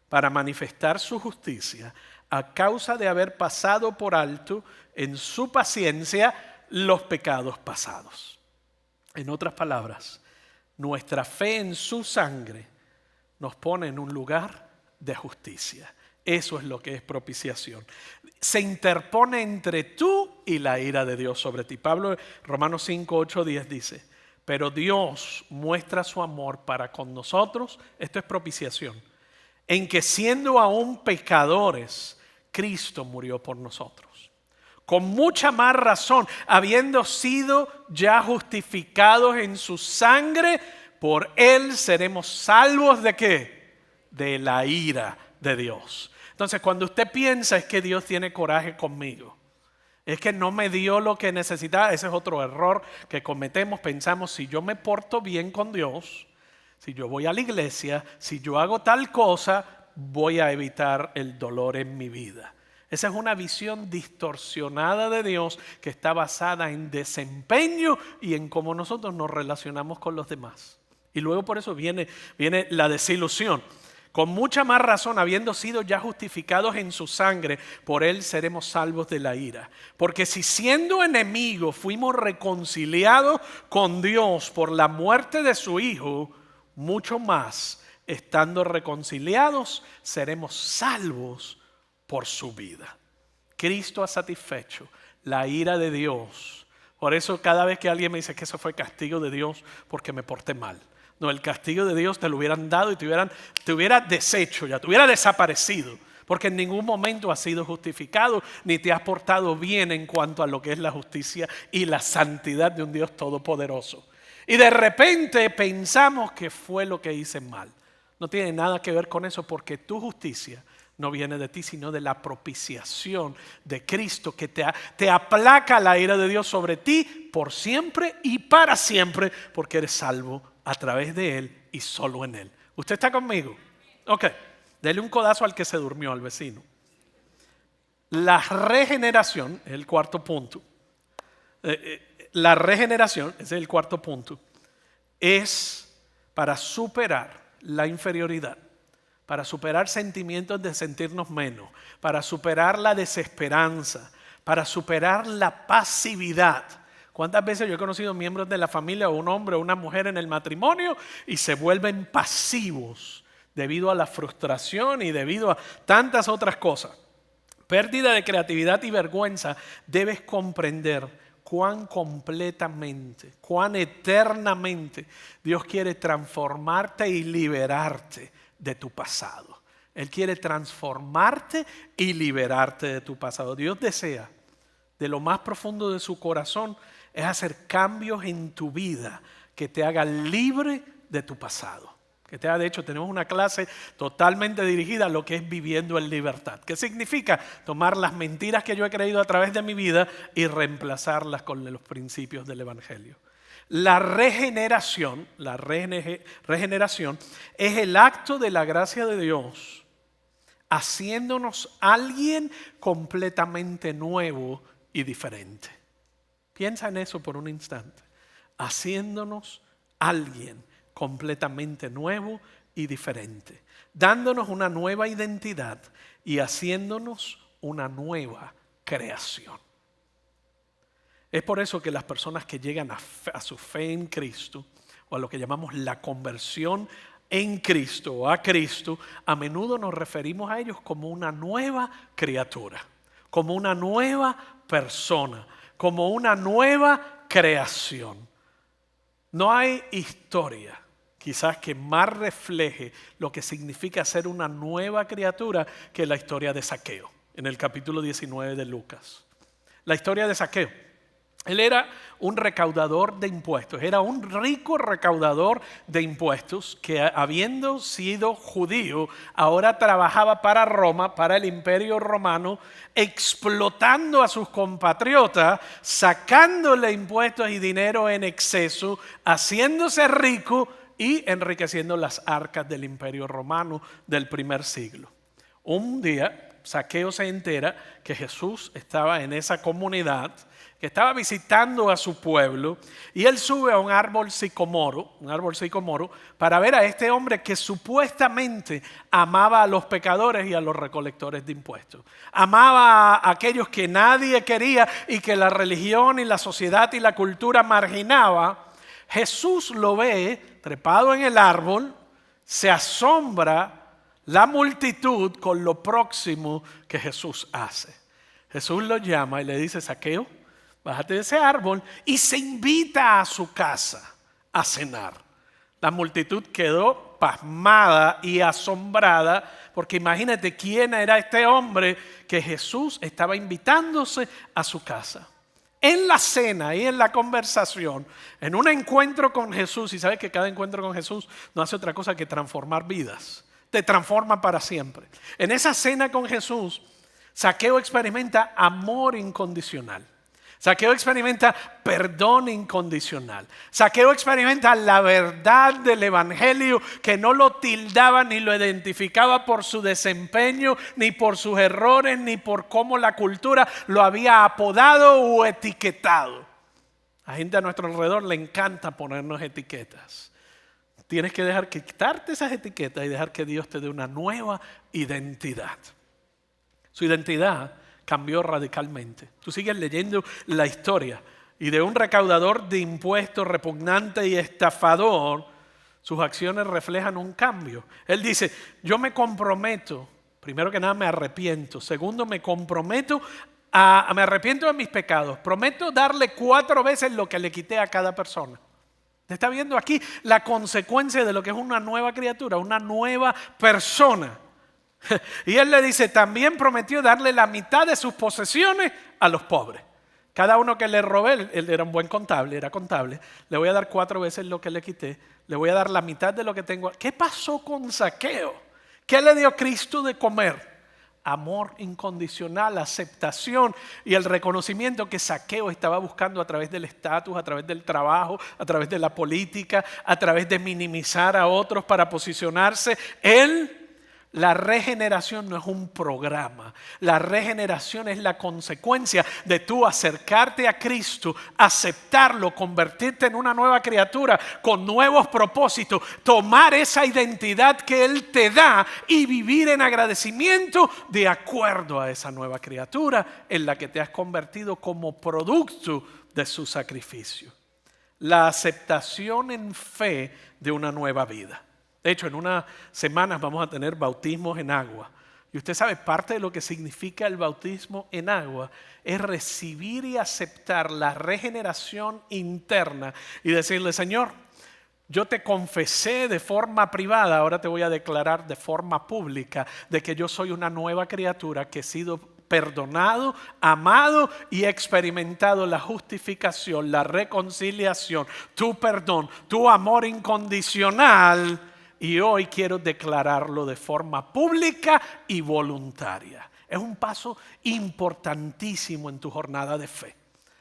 para manifestar su justicia, a causa de haber pasado por alto en su paciencia los pecados pasados. En otras palabras, nuestra fe en su sangre nos pone en un lugar de justicia. Eso es lo que es propiciación. Se interpone entre tú y la ira de Dios sobre ti. Pablo, Romanos 5, 8, 10 dice, pero Dios muestra su amor para con nosotros, esto es propiciación, en que siendo aún pecadores, Cristo murió por nosotros. Con mucha más razón, habiendo sido ya justificados en su sangre, por Él seremos salvos ¿de qué? De la ira de Dios. Entonces, cuando usted piensa es que Dios tiene coraje conmigo, es que no me dio lo que necesitaba, ese es otro error que cometemos. Pensamos, si yo me porto bien con Dios, si yo voy a la iglesia, si yo hago tal cosa, voy a evitar el dolor en mi vida. Esa es una visión distorsionada de Dios que está basada en desempeño y en cómo nosotros nos relacionamos con los demás. Y luego por eso viene la desilusión. Con mucha más razón, habiendo sido ya justificados en su sangre, por Él seremos salvos de la ira. Porque si siendo enemigos fuimos reconciliados con Dios por la muerte de su Hijo, mucho más, estando reconciliados, seremos salvos por su vida. Cristo ha satisfecho la ira de Dios. Por eso cada vez que alguien me dice que eso fue castigo de Dios porque me porté mal. No, el castigo de Dios te lo hubieran dado y te hubiera deshecho, ya te hubiera desaparecido. Porque en ningún momento has sido justificado ni te has portado bien en cuanto a lo que es la justicia y la santidad de un Dios todopoderoso. Y de repente pensamos que fue lo que hice mal. No tiene nada que ver con eso porque tu justicia no viene de ti, sino de la propiciación de Cristo que te aplaca la ira de Dios sobre ti por siempre y para siempre, porque eres salvo a través de Él y solo en Él. ¿Usted está conmigo? Ok, dele un codazo al que se durmió, al vecino. La regeneración es el cuarto punto. La regeneración, ese es el cuarto punto, es para superar la inferioridad, para superar sentimientos de sentirnos menos, para superar la desesperanza, para superar la pasividad. ¿Cuántas veces yo he conocido miembros de la familia, o un hombre o una mujer en el matrimonio, y se vuelven pasivos debido a la frustración y debido a tantas otras cosas? Pérdida de creatividad y vergüenza. Debes comprender cuán completamente, cuán eternamente Dios quiere transformarte y liberarte de tu pasado. Él quiere transformarte y liberarte de tu pasado. Dios desea, de lo más profundo de su corazón, es hacer cambios en tu vida que te hagan libre de tu pasado. De hecho, tenemos una clase totalmente dirigida a lo que es viviendo en libertad. ¿Qué significa? Tomar las mentiras que yo he creído a través de mi vida y reemplazarlas con los principios del Evangelio. La regeneración es el acto de la gracia de Dios haciéndonos alguien completamente nuevo y diferente. Piensa en eso por un instante. Haciéndonos alguien completamente nuevo y diferente, dándonos una nueva identidad y haciéndonos una nueva creación. Es por eso que las personas que llegan a su fe en Cristo, o a lo que llamamos la conversión en Cristo o a Cristo, a menudo nos referimos a ellos como una nueva criatura, como una nueva persona, como una nueva creación. No hay historia quizás que más refleje lo que significa ser una nueva criatura que la historia de Zaqueo, en el capítulo 19 de Lucas. La historia de Zaqueo. Él era un recaudador de impuestos, era un rico recaudador de impuestos que, habiendo sido judío, ahora trabajaba para Roma, para el Imperio Romano, explotando a sus compatriotas, sacándole impuestos y dinero en exceso, haciéndose rico y enriqueciendo las arcas del Imperio Romano del primer siglo. Un día, Zaqueo se entera que Jesús estaba en esa comunidad, que estaba visitando a su pueblo, y él sube a un árbol sicomoro, para ver a este hombre que supuestamente amaba a los pecadores y a los recolectores de impuestos. Amaba a aquellos que nadie quería y que la religión y la sociedad y la cultura marginaba. Jesús lo ve trepado en el árbol, se asombra la multitud con lo próximo que Jesús hace. Jesús lo llama y le dice: Zaqueo, bájate de ese árbol, y se invita a su casa a cenar. La multitud quedó pasmada y asombrada, porque imagínate quién era este hombre que Jesús estaba invitándose a su casa. En la cena y en la conversación, en un encuentro con Jesús, y sabes que cada encuentro con Jesús no hace otra cosa que transformar vidas, te transforma para siempre. En esa cena con Jesús, Zaqueo experimenta amor incondicional. Zaqueo experimenta perdón incondicional. Zaqueo experimenta la verdad del evangelio, que no lo tildaba ni lo identificaba por su desempeño, ni por sus errores, ni por cómo la cultura lo había apodado o etiquetado. A gente a nuestro alrededor le encanta ponernos etiquetas. Tienes que dejar que quitarte esas etiquetas y dejar que Dios te dé una nueva identidad. Su identidad cambió radicalmente. Tú sigues leyendo la historia, y de un recaudador de impuestos repugnante y estafador, sus acciones reflejan un cambio. Él dice: yo me comprometo, primero que nada me arrepiento, segundo me arrepiento de mis pecados, prometo darle 4 veces lo que le quité a cada persona. ¿Te está viendo aquí la consecuencia de lo que es una nueva criatura, una nueva persona? Y él le dice: también prometió darle la mitad de sus posesiones a los pobres. Cada uno que le robé, él era un buen contable, era contable, le voy a dar 4 veces lo que le quité, le voy a dar la mitad de lo que tengo. ¿Qué pasó con Zaqueo? ¿Qué le dio Cristo de comer? Amor incondicional, aceptación y el reconocimiento que Zaqueo estaba buscando a través del estatus, a través del trabajo, a través de la política, a través de minimizar a otros para posicionarse. La regeneración no es un programa. La regeneración es la consecuencia de tú acercarte a Cristo, aceptarlo, convertirte en una nueva criatura con nuevos propósitos, tomar esa identidad que Él te da y vivir en agradecimiento de acuerdo a esa nueva criatura en la que te has convertido como producto de su sacrificio. La aceptación en fe de una nueva vida. De hecho, en unas semanas vamos a tener bautismos en agua. Y usted sabe, parte de lo que significa el bautismo en agua es recibir y aceptar la regeneración interna y decirle: Señor, yo te confesé de forma privada, ahora te voy a declarar de forma pública de que yo soy una nueva criatura, que he sido perdonado, amado y he experimentado la justificación, la reconciliación, tu perdón, tu amor incondicional. Y hoy quiero declararlo de forma pública y voluntaria. Es un paso importantísimo en tu jornada de fe.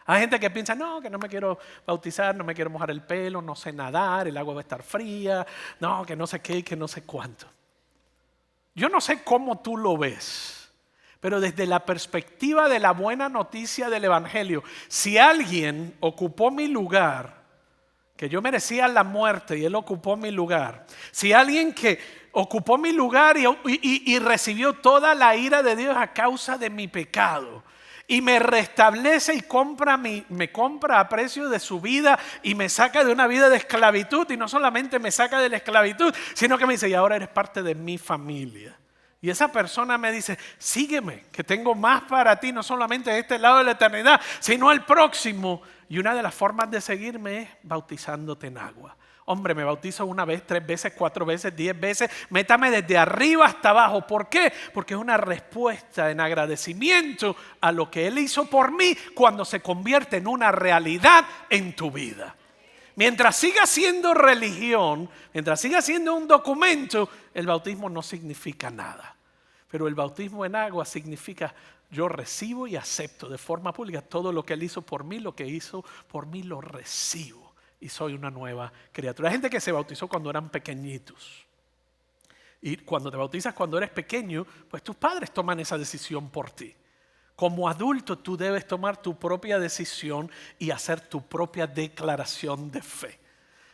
Hay gente que piensa: no, que no me quiero bautizar, no me quiero mojar el pelo, no sé nadar, el agua va a estar fría, no, que no sé qué, que no sé cuánto. Yo no sé cómo tú lo ves, Pero desde la perspectiva de la buena noticia del Evangelio, si alguien ocupó mi lugar, que yo merecía la muerte y él ocupó mi lugar, si alguien que ocupó mi lugar y recibió toda la ira de Dios a causa de mi pecado, y me restablece y me compra a precio de su vida y me saca de una vida de esclavitud, y no solamente me saca de la esclavitud, sino que me dice, y ahora eres parte de mi familia. Y esa persona me dice, sígueme, que tengo más para ti, no solamente este lado de la eternidad, sino el próximo. Y una de las formas de seguirme es bautizándote en agua. Hombre, me bautizo una vez, 3 veces, 4 veces, 10 veces. Métame desde arriba hasta abajo. ¿Por qué? Porque es una respuesta en agradecimiento a lo que Él hizo por mí cuando se convierte en una realidad en tu vida. Mientras siga siendo religión, mientras siga siendo un documento, el bautismo no significa nada. Pero el bautismo en agua significa yo recibo y acepto de forma pública todo lo que Él hizo por mí, lo que hizo por mí lo recibo y soy una nueva criatura. Hay gente que se bautizó cuando eran pequeñitos. Y cuando te bautizas cuando eres pequeño, pues tus padres toman esa decisión por ti. Como adulto tú debes tomar tu propia decisión y hacer tu propia declaración de fe.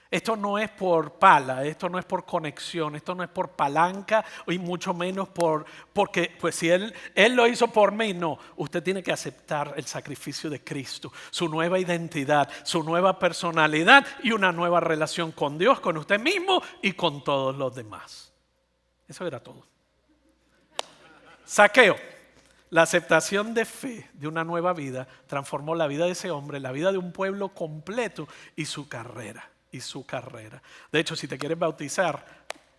Esto no es por pala, esto no es por conexión, esto no es por palanca y mucho menos porque pues si él lo hizo por mí. No, usted tiene que aceptar el sacrificio de Cristo, su nueva identidad, su nueva personalidad y una nueva relación con Dios, con usted mismo y con todos los demás. Eso era todo. Zaqueo. La aceptación de fe de una nueva vida transformó la vida de ese hombre, la vida de un pueblo completo y su carrera. De hecho, si te quieres bautizar,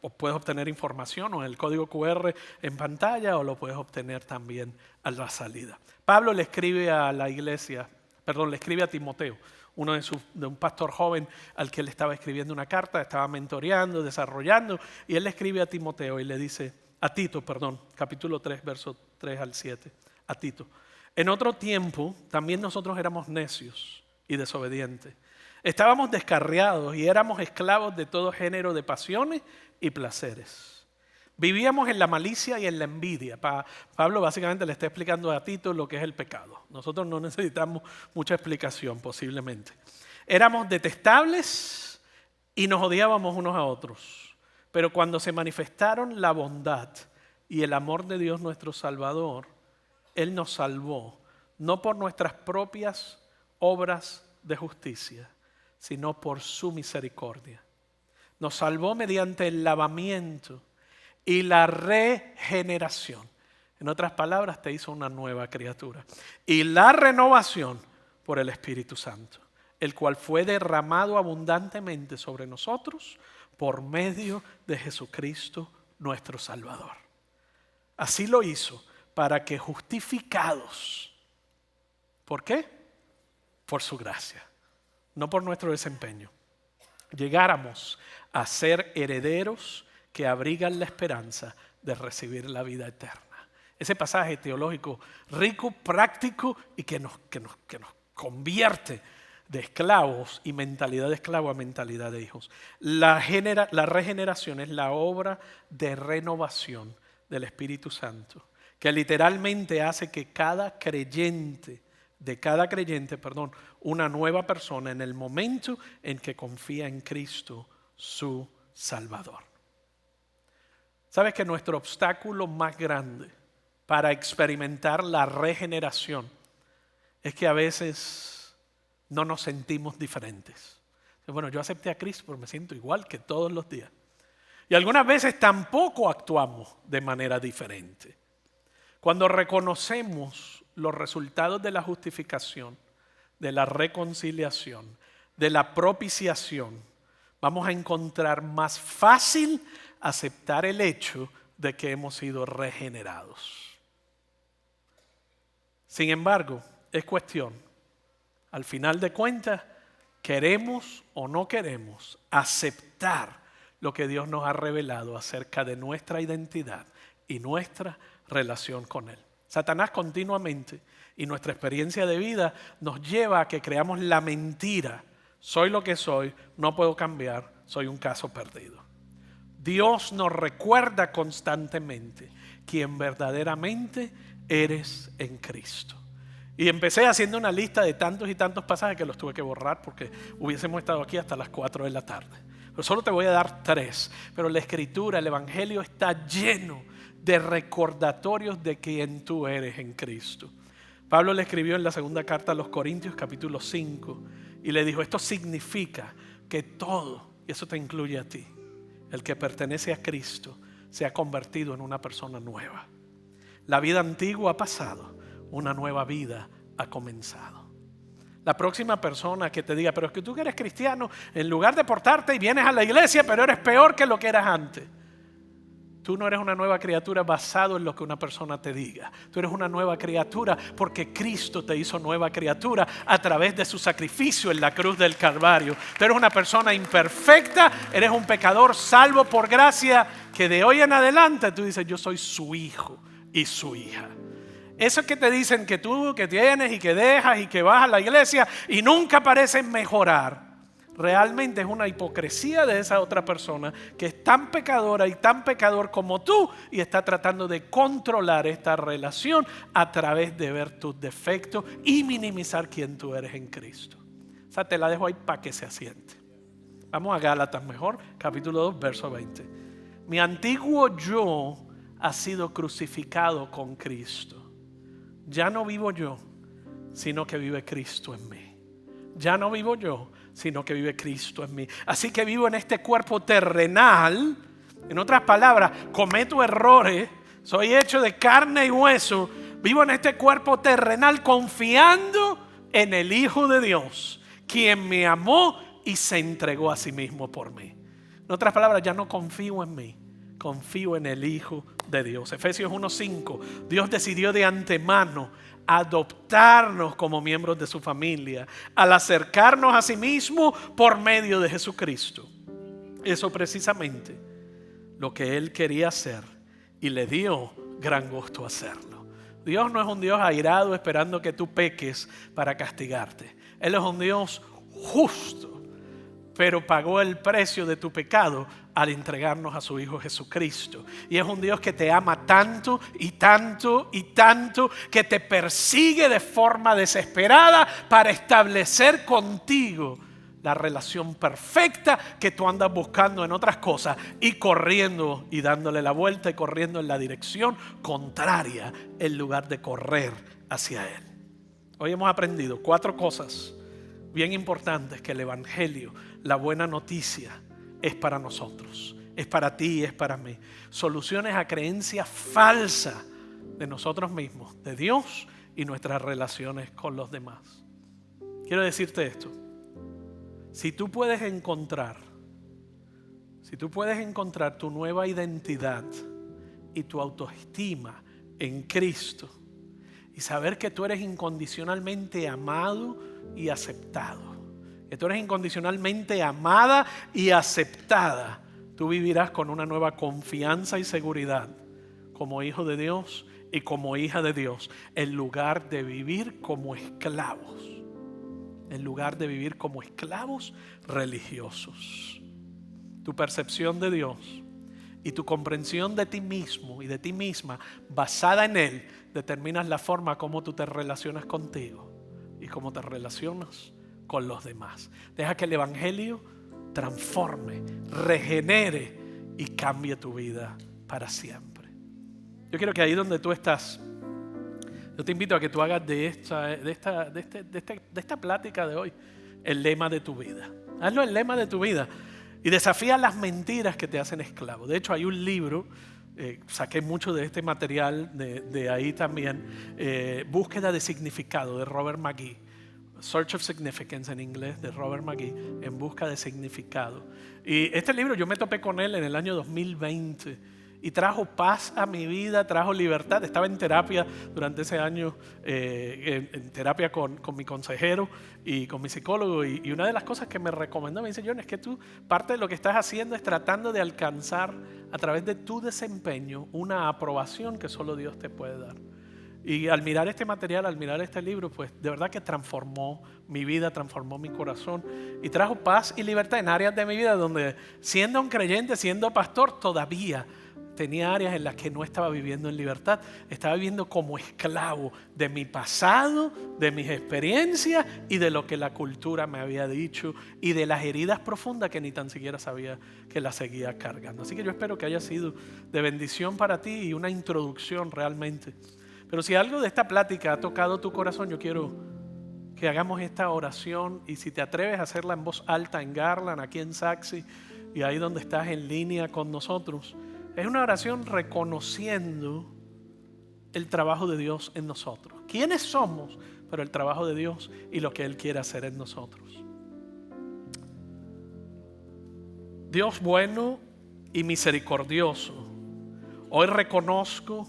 o puedes obtener información o el código QR en pantalla o lo puedes obtener también a la salida. Pablo le escribe a la iglesia, le escribe a Timoteo, de un pastor joven al que le estaba escribiendo una carta, estaba mentoreando, desarrollando, y él le escribe a Timoteo y le dice, a Tito, capítulo 3, versos 3 al 7, a Tito. En otro tiempo también nosotros éramos necios y desobedientes. Estábamos descarriados y éramos esclavos de todo género de pasiones y placeres. Vivíamos en la malicia y en la envidia. Pablo básicamente le está explicando a Tito lo que es el pecado. Nosotros no necesitamos mucha explicación posiblemente. Éramos detestables y nos odiábamos unos a otros. Pero cuando se manifestaron la bondad y el amor de Dios nuestro Salvador, Él nos salvó, no por nuestras propias obras de justicia, sino por su misericordia. Nos salvó mediante el lavamiento y la regeneración. En otras palabras, te hizo una nueva criatura. Y la renovación por el Espíritu Santo, el cual fue derramado abundantemente sobre nosotros por medio de Jesucristo nuestro Salvador. Así lo hizo para que justificados, ¿por qué? Por su gracia, no por nuestro desempeño, llegáramos a ser herederos que abrigan la esperanza de recibir la vida eterna. Ese pasaje teológico rico, práctico y que nos convierte de esclavos y mentalidad de esclavo a mentalidad de hijos. La regeneración es la obra de renovación del Espíritu Santo, que literalmente hace que cada creyente, una nueva persona en el momento en que confía en Cristo, su Salvador. ¿Sabes que nuestro obstáculo más grande para experimentar la regeneración es que a veces no nos sentimos diferentes? Bueno, yo acepté a Cristo, pero me siento igual que todos los días. Y algunas veces tampoco actuamos de manera diferente. Cuando reconocemos los resultados de la justificación, de la reconciliación, de la propiciación, vamos a encontrar más fácil aceptar el hecho de que hemos sido regenerados. Sin embargo, es cuestión, al final de cuentas, queremos o no queremos aceptar lo que Dios nos ha revelado acerca de nuestra identidad y nuestra relación con Él. Satanás continuamente y nuestra experiencia de vida nos lleva a que creamos la mentira. Soy lo que soy, no puedo cambiar, soy un caso perdido. Dios nos recuerda constantemente quién verdaderamente eres en Cristo. Y empecé haciendo una lista de tantos y tantos pasajes que los tuve que borrar porque hubiésemos estado aquí hasta las 4 de la tarde. Pero solo te voy a dar 3. Pero la Escritura, el Evangelio está lleno de recordatorios de quién tú eres en Cristo. Pablo le escribió en la segunda carta a los Corintios, capítulo 5, y le dijo, esto significa que todo, y eso te incluye a ti, el que pertenece a Cristo, se ha convertido en una persona nueva. La vida antigua ha pasado, una nueva vida ha comenzado. La próxima persona que te diga, pero es que tú que eres cristiano, en lugar de portarte y vienes a la iglesia, pero eres peor que lo que eras antes. Tú no eres una nueva criatura basado en lo que una persona te diga. Tú eres una nueva criatura porque Cristo te hizo nueva criatura a través de su sacrificio en la cruz del Calvario. Tú eres una persona imperfecta, eres un pecador salvo por gracia, que de hoy en adelante tú dices, yo soy su hijo y su hija. Eso que te dicen que tú, que tienes y que dejas y que vas a la iglesia y nunca parecen mejorar, realmente es una hipocresía de esa otra persona que es tan pecadora y tan pecador como tú y está tratando de controlar esta relación a través de ver tus defectos y minimizar quién tú eres en Cristo. O sea, te la dejo ahí para que se asiente. Vamos a Gálatas mejor, capítulo 2, verso 20. Mi antiguo yo ha sido crucificado con Cristo. Ya no vivo yo, sino que vive Cristo en mí. Ya no vivo yo, sino que vive Cristo en mí. Así que vivo en este cuerpo terrenal. En otras palabras, cometo errores, soy hecho de carne y hueso. Vivo en este cuerpo terrenal confiando en el Hijo de Dios, quien me amó y se entregó a sí mismo por mí. En otras palabras, ya no confío en mí, confío en el Hijo de Dios. Efesios 1:5, Dios decidió de antemano adoptarnos como miembros de su familia, al acercarnos a sí mismo por medio de Jesucristo. Eso precisamente lo que Él quería hacer y le dio gran gusto hacerlo. Dios no es un Dios airado esperando que tú peques para castigarte. Él es un Dios justo, pero pagó el precio de tu pecado al entregarnos a su Hijo Jesucristo. Y es un Dios que te ama tanto y tanto y tanto, que te persigue de forma desesperada para establecer contigo la relación perfecta que tú andas buscando en otras cosas y corriendo y dándole la vuelta y corriendo en la dirección contraria en lugar de correr hacia Él. Hoy hemos aprendido 4 cosas bien importantes que el Evangelio, la buena noticia, es para nosotros, es para ti y es para mí. Soluciones a creencias falsas de nosotros mismos, de Dios y nuestras relaciones con los demás. Quiero decirte esto: si tú puedes encontrar tu nueva identidad y tu autoestima en Cristo y saber que tú eres incondicionalmente amado y aceptado, que tú eres incondicionalmente amada y aceptada, tú vivirás con una nueva confianza y seguridad como hijo de Dios y como hija de Dios, en lugar de vivir como esclavos, religiosos. Tu percepción de Dios y tu comprensión de ti mismo y de ti misma basada en Él determinas la forma como tú te relacionas contigo y cómo te relacionas con los demás. Deja que el Evangelio transforme, regenere y cambie tu vida para siempre. Yo quiero que ahí donde tú estás, yo te invito a que tú hagas de esta plática de hoy el lema de tu vida. Hazlo el lema de tu vida y desafía las mentiras que te hacen esclavo. De hecho, hay un libro, saqué mucho de este material de ahí también, Búsqueda de significado, de Robert McGee. Search of Significance en inglés, de Robert McGee, en busca de significado. Y este libro yo me topé con él en el año 2020 y trajo paz a mi vida, trajo libertad. Estaba en terapia durante ese año, en terapia con mi consejero y con mi psicólogo, y una de las cosas que me recomendó, me dice: John, es que tú, parte de lo que estás haciendo es tratando de alcanzar a través de tu desempeño una aprobación que solo Dios te puede dar. Y al mirar este material, al mirar este libro, pues de verdad que transformó mi vida, transformó mi corazón y trajo paz y libertad en áreas de mi vida donde, siendo un creyente, siendo pastor, todavía tenía áreas en las que no estaba viviendo en libertad. Estaba viviendo como esclavo de mi pasado, de mis experiencias y de lo que la cultura me había dicho y de las heridas profundas que ni tan siquiera sabía que las seguía cargando. Así que yo espero que haya sido de bendición para ti y una introducción realmente. Pero si algo de esta plática ha tocado tu corazón, yo quiero que hagamos esta oración, y si te atreves a hacerla en voz alta en Garland, aquí en Saxi y ahí donde estás en línea con nosotros, es una oración reconociendo el trabajo de Dios en nosotros. ¿Quiénes somos? Pero el trabajo de Dios y lo que Él quiere hacer en nosotros. Dios bueno y misericordioso, hoy reconozco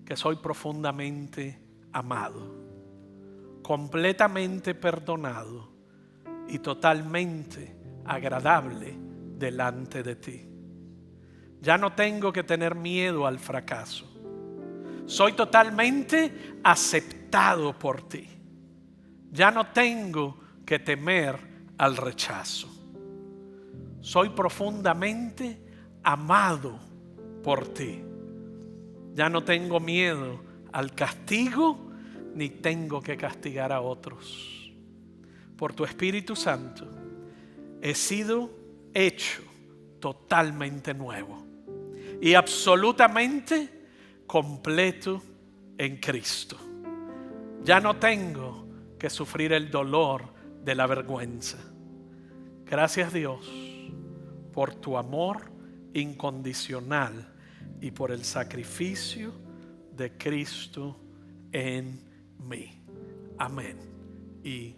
que soy profundamente amado, completamente perdonado y totalmente agradable delante de ti. Ya no tengo que tener miedo al fracaso. Soy totalmente aceptado por ti. Ya no tengo que temer al rechazo. Soy profundamente amado por ti. Ya no tengo miedo al castigo, ni tengo que castigar a otros. Por tu Espíritu Santo he sido hecho totalmente nuevo y absolutamente completo en Cristo. Ya no tengo que sufrir el dolor de la vergüenza. Gracias, Dios, por tu amor incondicional y por el sacrificio de Cristo en mí. Amén y